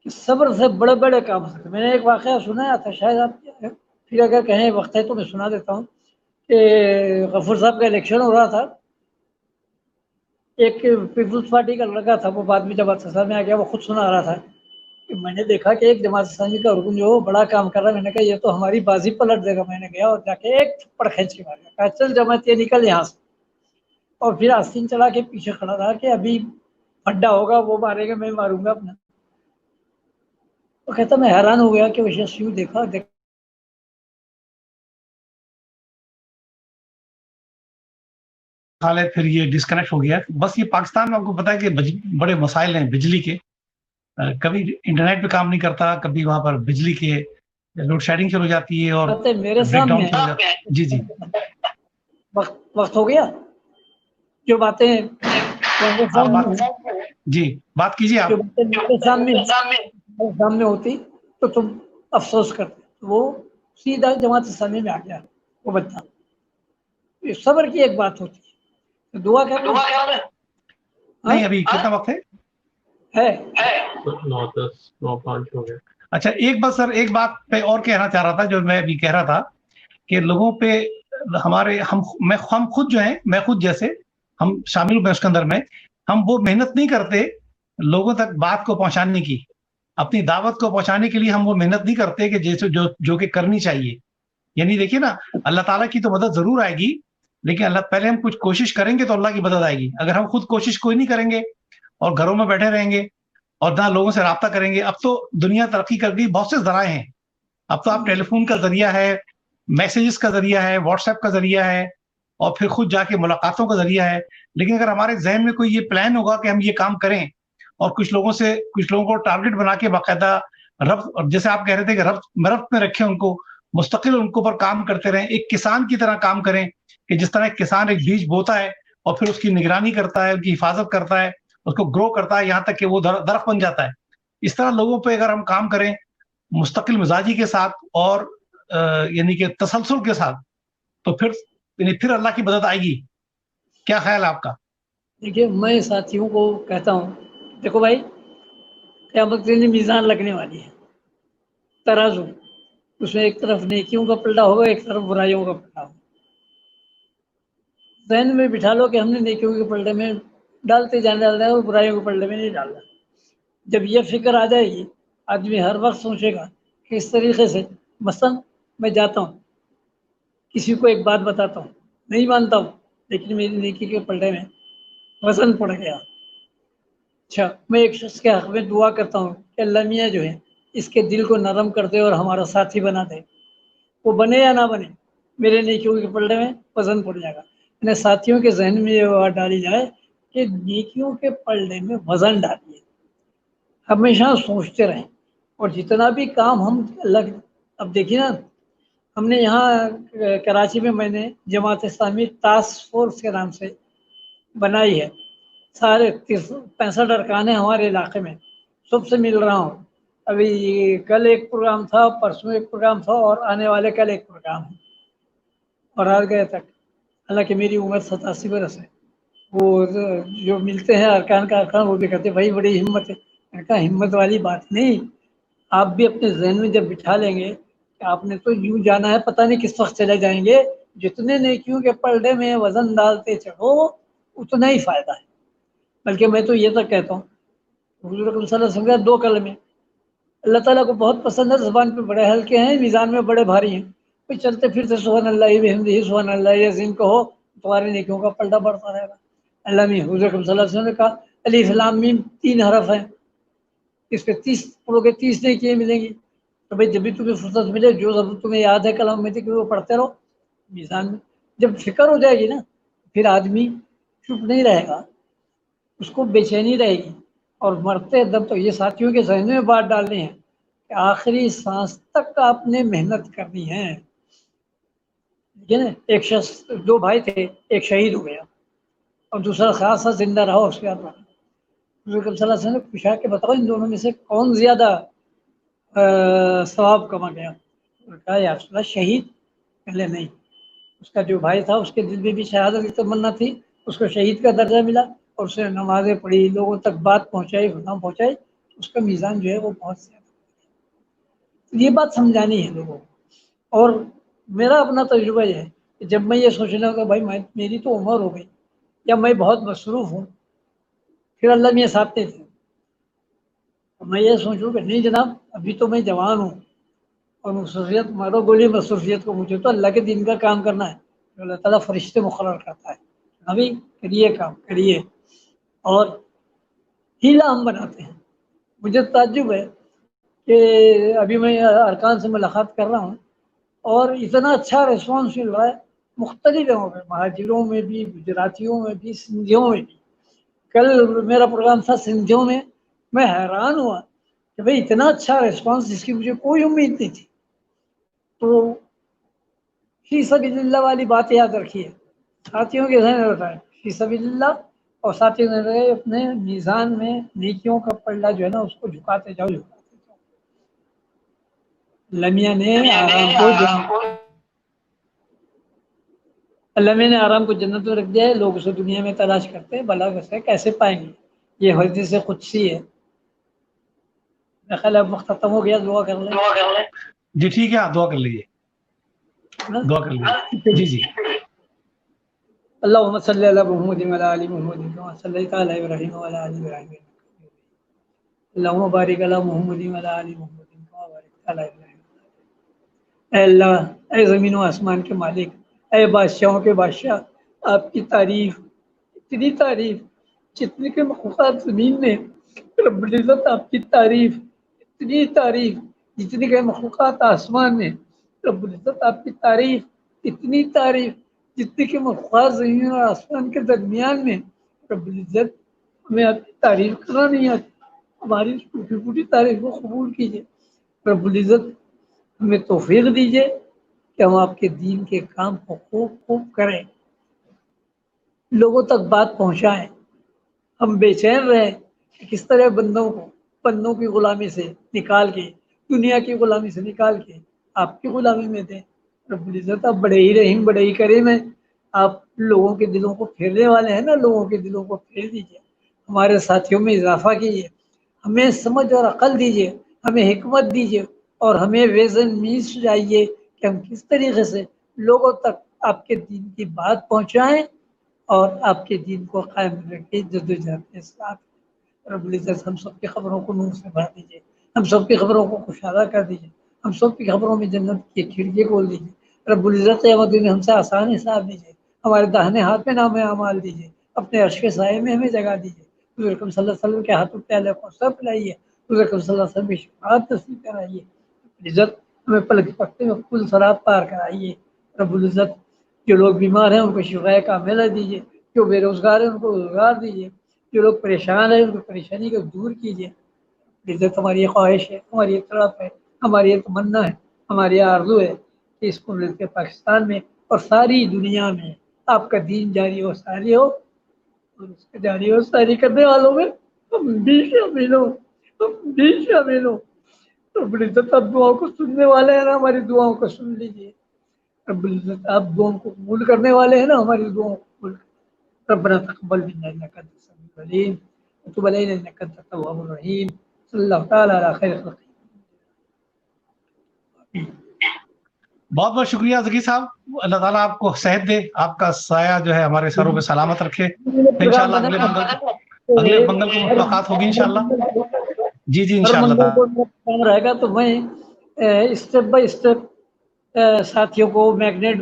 کہ صبر سے بڑے بڑے کام ہوتے ہیں۔ میں نے ایک واقعہ سنایا تھا، شاید آپ پھر اگر کہیں وقت ہے تو میں سنا دیتا ہوں، کہ غفور صاحب کا الیکشن ہو رہا تھا، ایک پیپلز پارٹی کا لڑکا تھا، وہ بعد میں جماعت اسلامی میں آ گیا، وہ خود سنا رہا تھا کہ میں نے دیکھا کہ ایک جماعت اسلامی کا رکن جو بڑا کام کر رہا ہے، میں نے کہا یہ تو ہماری بازی پلٹ دے گا۔ میں نے گیا اور جا کے ایک تھپڑ کھینچ کے مار گیا، کہا چل جماعت یہ نکل یہاں سے، اور پھر آستین چڑھا کے پیچھے کھڑا رہا کہ ابھی پھڈا ہوگا، وہ مارے گا، میں ماروں گا اپنا۔ تو کہتا میں حیران ہو گیا کہ وہ شخص یوں دیکھا حال ہے، پھر یہ ڈسکنیکٹ ہو گیا۔ بس یہ پاکستان میں آپ کو پتا ہے کہ بڑے مسائل ہیں بجلی کے، کبھی انٹرنیٹ پہ کام نہیں کرتا، کبھی وہاں پر بجلی کے لوڈ شیڈنگ شروع ہو جاتی ہے اور میرے بریک ڈاؤن سامنے شروع ہو جاتا ہے۔ جی جی وقت ہو گیا، جو باتیں آپ بات جی بات کیجیے آپ۔ جو باتیں میرے سامنے ہوتی تو تم افسوس کرتے، وہ سیدھا جماعت اسلامی میں آ گیا وہ بچہ۔ صبر کی ایک بات ہوتی ہے، دعا کر رہے نہیں ابھی کتنا وقت ہے؟ اچھا ایک بات سر، ایک بات پہ اور کہنا چاہ رہا تھا، جو میں ابھی کہہ رہا تھا کہ لوگوں پہ ہمارے ہم خود جو ہیں، میں خود جیسے ہم شامل ہوں اس کے اندر میں، ہم وہ محنت نہیں کرتے لوگوں تک بات کو پہنچانے کی، اپنی دعوت کو پہنچانے کے لیے ہم وہ محنت نہیں کرتے کہ جیسے جو کہ کرنی چاہیے۔ یعنی دیکھیے نا، اللہ تعالیٰ کی تو مدد ضرور آئے گی، لیکن اللہ پہلے ہم کچھ کوشش کریں گے تو اللہ کی مدد آئے گی۔ اگر ہم خود کوشش کوئی نہیں کریں گے اور گھروں میں بیٹھے رہیں گے اور نہ لوگوں سے رابطہ کریں گے، اب تو دنیا ترقی کر گئی، بہت سے ذرائع ہیں، اب تو آپ ٹیلی فون کا ذریعہ ہے، میسیجز کا ذریعہ ہے، واٹس ایپ کا ذریعہ ہے، اور پھر خود جا کے ملاقاتوں کا ذریعہ ہے۔ لیکن اگر ہمارے ذہن میں کوئی یہ پلان ہوگا کہ ہم یہ کام کریں، اور کچھ لوگوں کو ٹارگٹ بنا کے باقاعدہ ربط، جیسے آپ کہہ رہے تھے کہ ربط میں رکھیں، ان کو مستقل ان کو پر کام کرتے رہیں، ایک کسان کی طرح کام کریں، کہ جس طرح ایک کسان ایک بیج بوتا ہے اور پھر اس کی نگرانی کرتا ہے، ان کی حفاظت کرتا ہے، اس کو گرو کرتا ہے یہاں تک کہ وہ درخت بن جاتا ہے۔ اس طرح لوگوں پہ اگر ہم کام کریں مستقل مزاجی کے ساتھ اور یعنی کہ تسلسل کے ساتھ، تو پھر اللہ کی مدد آئے گی۔ کیا خیال ہے آپ کا؟ دیکھیے میں ساتھیوں کو کہتا ہوں، دیکھو بھائی قیامت کے دن میزان لگنے والی ہے، ترازو، اس میں ایک طرف نیکیوں کا پلڑا ہوگا، ایک طرف برائیوں کا پلڑا ہوگا۔ ذہن میں بٹھا لو کہ ہم نے نیکیوں کے پلڑے میں ڈالتے جانا ہے اور برائیوں کے پلڑے میں نہیں ڈالنا۔ جب یہ فکر آ جائے گی، آدمی ہر وقت سوچے گا کہ اس طریقے سے، مثلا میں جاتا ہوں کسی کو ایک بات بتاتا ہوں، نہیں مانتا ہوں، لیکن میری نیکی کے پلڑے میں وزن پڑ گیا، اچھا میں ایک شخص کے حق میں دعا کرتا ہوں کہ اللہ میاں جو ہے اس کے دل کو نرم کر دے اور ہمارا ساتھی بنا دے، وہ بنے یا نہ بنے، میرے نیکیوں کے پلڑے میں وزن پڑ جائے گا۔ اپنے ساتھیوں کے ذہن میں یہ بات ڈالی جائے کہ نیکیوں کے پلڑے میں وزن ڈالیے، ہمیشہ سوچتے رہیں، اور جتنا بھی کام ہم اب دیکھیے نا، ہم نے یہاں کراچی میں نے جماعت اسلامی ٹاسک فورس کے نام سے بنائی ہے، سارے 65 ارکان ہیں ہمارے علاقے میں، سب سے مل رہا ہوں، ابھی کل ایک پروگرام تھا، پرسوں ایک پروگرام تھا، اور آنے والے کل ایک پروگرام ہے، اور آج گئے تک، حالانکہ میری عمر 87 برس ہے، وہ جو ملتے ہیں ارکان کا ارکان، وہ بھی کہتے ہیں بھائی بڑی ہمت ہے، میں کہا ہمت والی بات نہیں، آپ بھی اپنے ذہن میں جب بٹھا لیں گے کہ آپ نے تو یوں جانا ہے، پتہ نہیں کس وقت چلے جائیں گے، جتنے نیکیوں کے پلڑے میں وزن ڈالتے چڑھو اتنا ہی فائدہ ہے۔ بلکہ میں تو یہ تک کہتا ہوں، حضور اکرم صلی اللہ علیہ وسلم کے 2 کلمے اللہ تعالیٰ کو بہت پسند ہے، زبان پہ بڑے ہلکے ہیں، میزان میں بڑے بھاری ہیں، کوئی چلتے پھرتے سبحان اللہ بحمدہ سبحان اللہ عظیم کہو، تمہارے نیکیوں کا پلڑا بڑھتا رہے گا۔ اللہ میں حضور اکرم صلی اللہ علیہ وسلم نے کہا الف لام میم 3 حرف ہیں، اس پہ 30 پڑھو گے 30 نیکیاں ملیں گی، تو بھائی جب بھی تمہیں فرصت ملے جو تمہیں یاد ہے کلام میں کہ وہ پڑھتے رہو، میزان میں جب فکر ہو جائے گی نا، پھر آدمی چپ نہیں رہے گا، اس کو بے چینی رہے گی، اور مرتے دم تو یہ ساتھیوں کے ذہن میں بات ڈالنی ہے کہ آخری سانس تک آپ نے محنت کرنی ہے۔ ایک شخص 2 بھائی تھے، ایک شہید ہو گیا اور دوسرا خاصا زندہ رہا، اس کے بعد حضور صلی اللہ علیہ وسلم نے پوچھا کہ بتاؤ ان دونوں میں سے کون زیادہ ثواب کما گیا؟ کہا یا رسول اللہ شہید۔ پہلے نہیں، اس کا جو بھائی تھا اس کے دل میں بھی شہادت کی تمنا تھی، اس کو شہید کا درجہ ملا، اور اس نے نمازیں پڑھی، لوگوں تک بات پہنچائی، پیغام پہنچائی، اس کا میزان جو ہے وہ بہت زیادہ۔ یہ بات سمجھانی ہے لوگوں کو، اور میرا اپنا تجربہ یہ ہے کہ جب میں یہ سوچنے لگا بھائی میری تو عمر ہو گئی یا میں بہت مصروف ہوں، پھر اللہ میاں صاحب تھے، میں یہ سوچوں کہ نہیں جناب ابھی تو میں جوان ہوں، اور مصروفیت مارو گولی مصروفیت کو، مجھے تو اللہ کے دین کا کام کرنا ہے، جو اللہ تعالیٰ فرشتے مقرر کرتا ہے، ابھی کریے کام کریے، اور ہیلا ہم بناتے ہیں۔ مجھے تعجب ہے کہ ابھی میں ارکان سے ملاقات کر رہا ہوں اور اتنا اچھا ریسپانس مل رہا ہے، مختلف جگہوں میں، مہاجروں میں بھی، گجراتیوں میں بھی، سندھیوں میں بھی۔ کل میرا پروگرام تھا سندھیوں میں حیران ہوا کہ بھئی اتنا اچھا ریسپانس جس کی مجھے کوئی امید نہیں تھی۔ تو فی سبیل اللہ والی بات یاد رکھیے، ساتھیوں کے ذہن میں بتائیں فی سبیل اللہ، اور ساتھیوں نے رہے اپنے میزان میں نیکیوں کا پلڑا جو ہے نا اس کو جھکاتے جاؤ۔ لمیہ نے آرام کو جنت میں رکھ دیا ہے، لوگ اسے دنیا میں تلاش کرتے ہیں، بھلا ویسے کیسے پائیں گے؟ یہ حدیث قدسی ہے۔ میرا خیال اب وقت ختم ہو گیا، دعا کر لیں۔ جی ٹھیک ہے، آپ دعا کر لیجیے، دعا کر لیجیے۔ جی جی اللہم صلی علی محمد وعلی آل محمد کما صلیت علی ابراہیم وعلی آل ابراہیم، اللہم بارک علی محمد وعلی آل محمد کما بارکت علی ابراہیم۔ اے اللہ، اے زمین و آسمان کے مالک، اے بادشاہوں کے بادشاہ، آپ کی تعریف، اتنی تعریف جتنی کہ مخلوقات زمین میں، رب العزت آپ کی تعریف، اتنی تعریف جتنی کہ مخلوقات آسمان میں، رب العزت آپ کی تعریف، اتنی تعریف جتنی کہ مخلوقات زمین اور آسمان کے درمیان میں، رب العزت ہمیں آپ کی تعریف کرنا نہیں آتی، ہماری ٹوٹی پھوٹی تعریف کو قبول کیجیے، رب العزت ہمیں توفیق دیجیے کہ ہم آپ کے دین کے کام کو خوب خوب کریں، لوگوں تک بات پہنچائیں، ہم بے چین رہیں کہ کس طرح بندوں کی غلامی سے نکال کے، دنیا کی غلامی سے نکال کے آپ کی غلامی میں دیں۔ رب العزت آپ بڑے ہی رحیم، بڑے ہی کریم ہیں، آپ لوگوں کے دلوں کو پھیرنے والے ہیں نا، لوگوں کے دلوں کو پھیر دیجیے، ہمارے ساتھیوں میں اضافہ کیجیے، ہمیں سمجھ اور عقل دیجیے، ہمیں حکمت دیجیے، اور ہمیں ویژن میز سجائیے کہ ہم کس طریقے سے لوگوں تک آپ کے دین کی بات پہنچائیں اور آپ کے دین کو قائم رکھے جدوجہد کے ساتھ۔ رب العزت ہم سب کی خبروں کو نور سے بھر دیجیے، ہم سب کی خبروں کو کشادہ کر دیجیے، ہم سب کی خبروں میں جنت کی کھڑکی کھول دیجیے، رب العزت قیامت میں ہم سے آسان حساب دیجیے، ہمارے داہنے ہاتھ میں نام اعمال دیجیے، اپنے عرش کے سائے میں ہمیں جگہ دیجیے، حضور اکرم صلی اللہ علیہ وسلم کے ہاتھوں پہ کو سب پلائیے، حضور اکرم صلی اللہ علیہ وسلم کی شفاعت نصیب کرائیے، رب العزت ہمیں پلک پکتے میں کل صراط پار کرائیے، رب العزت جو لوگ بیمار ہیں ان کو شفائے کاملہ دیجیے، جو بے روزگار ہیں ان کو روزگار دیجیے، جو لوگ پریشان ہیں ان کو پریشانی کو دور کیجیے۔ عزت ہماری یہ خواہش ہے، ہماری یہ طرف ہے، ہماری یہ تمنا ہے، ہماری یہ آرزو ہے کہ اس کو مل کے پاکستان میں اور ساری دنیا میں آپ کا دین جاری و ساری ہو، اور اس کا جاری و ساری کرنے والوں میں ہم بھی شامل ہوں، ہم بھی شامل ہوں۔ رب العزت آپ دعاؤں کو سننے والے ہیں نا، ہماری دعاؤں کو سن لیجیے۔ رب العزت آپ دعاؤں کو قبول کرنے والے ہیں نا، ہماری دعاؤں کو قبول کریں۔ ربنا تقبل منا انك انت السميع العليم وتب علينا انك انت التواب الرحيم صلی اللہ تعالی علی خیر خلقہ۔ بہت بہت شکریہ ذکی صاحب، اللہ تعالیٰ آپ کو صحت دے، آپ کا سایہ جو ہے ہمارے سروں پہ سلامت رکھے۔ انشاءاللہ اگلے منگل کو ملاقات ہوگی انشاءاللہ۔ جی جی ہر انشاءاللہ منگل کو کام رہے گا تو میں اسٹیپ بائی اسٹیپ ساتھیوں کو میگنیٹ